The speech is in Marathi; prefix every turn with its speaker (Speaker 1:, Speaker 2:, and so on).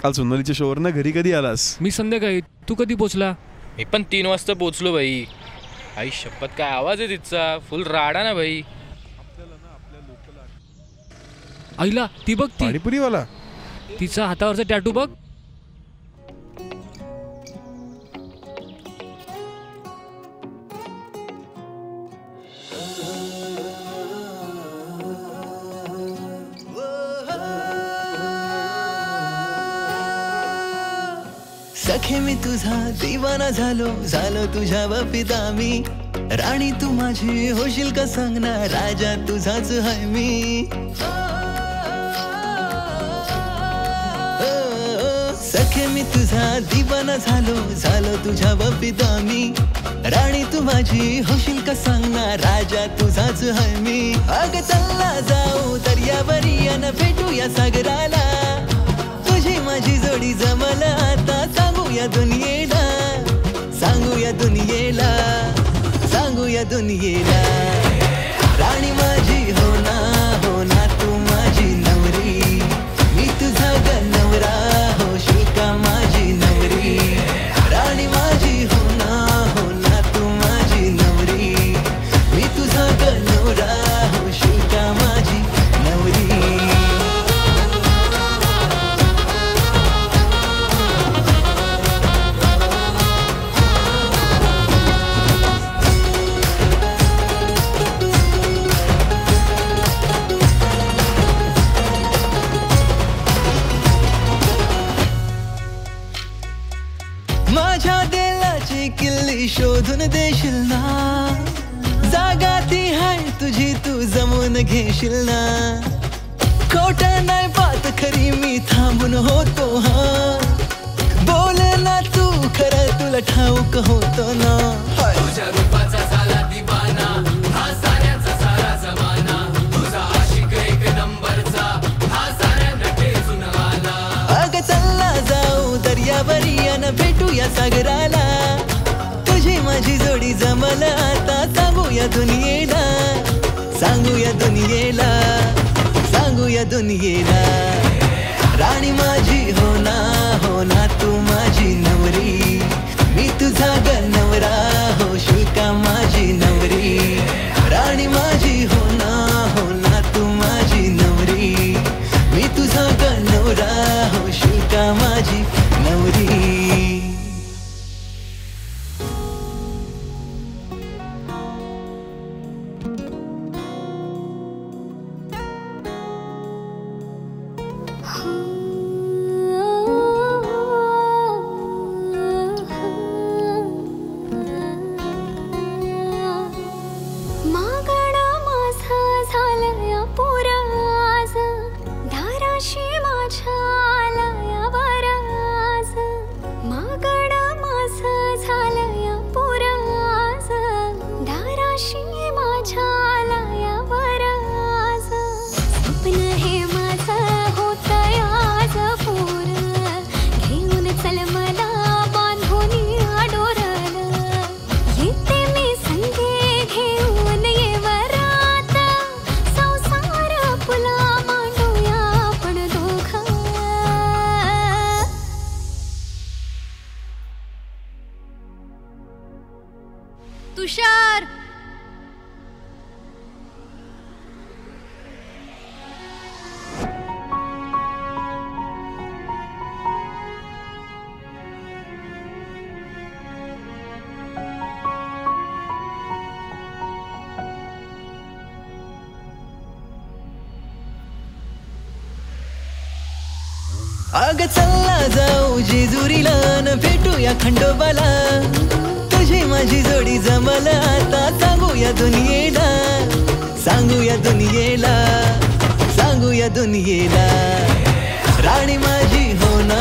Speaker 1: काल सोनालीच्या शोवर ना घरी कधी आलास?
Speaker 2: मी संध्याकाळी. तू कधी पोचला?
Speaker 3: मी पण 3 वाजता पोचलो भाई. आई शपथ काय आवाज आहे तिचा, फुल राडा ना भाई.
Speaker 2: आईला ती बघ, ती
Speaker 1: पाणीपुरीवाला.
Speaker 2: तिचा हातावरचा टॅटू बघ.
Speaker 4: सखे मी तुझा दिवाना झालो तुझ्या बाबतीत मी. राणी तू माझी होशील का सांग ना, राजा तुझाच आहे मी. सखे मी तुझा दिवाना झालो तुझ्या बाबतीत मी. राणी तू माझी होशील का सांग ना, राजा तुझाच आहे मी. अग चल्ला जाऊ दर्यावरी अन भेटूया सागराला. तुझी माझी जोडी जमल आता, सांगूया दुनियेला, सांगूया दुनियेला, सांगूया दुनियेला. राणी माझी हो ना तू माझी नवरी. मी तुझा ग नवरा, होशील का माझी नवरी. राणी माझी हो ना तू माझी नवरी. मी तुझा ग नवरा, होशील का माझी नवरी. माझ्या दिलाची किल्ली शोधून देशील ना, जागा ती आहे तुझी, तू जमून घेशील ना. खोट नाही बात खरी, मी थांबून होतो हा. बोल ना तू खरं, तुला ठाऊक होतो ना.
Speaker 5: तुझ्या रूपाचा झाला दिवाना, हा साऱ्याचा सारा जमाना. तुझा आशिक एक नंबरचा, हा साऱ्यांना ठेचून आला.
Speaker 4: अग चल्ला जाऊ दर्यावरी अन भेटूया सागराला. तुझी माझी जोडी जमल आता, सांगूया दुनियेला, सांगूया दुनियेला, सांगूया दुनियेला. राणी माझी हो ना तू माझी नवरी. मी तुझा ग नवरा, होशील का माझी नवरी. राणी माझी हो ना तू माझी नवरी. मी तुझा ग नवरा, होशील का माझी नवरी.
Speaker 6: मागणा माझा झालया पुरा आज, धाराशी माझ्या आलयावर आज. मागणा माझा झालया पुरा आज, धाराशी माझ्या आलयावर आज. स्वप्न हे माझं होतंय आज पूर्ण, घेऊन चल मला बांधून आडोरल. येते मी संगे घेऊन ये वरात, संसार आपला मांडूया आपण दोघं. तुषार,
Speaker 4: अग चल्ला जाऊ जेजुरीला न भेटूया खंडोबाला. तुझी माझी जोडी जमल आता, सांगूया दुनियेला, सांगूया दुनियेला, सांगूया दुनियेला. राणी माझी हो ना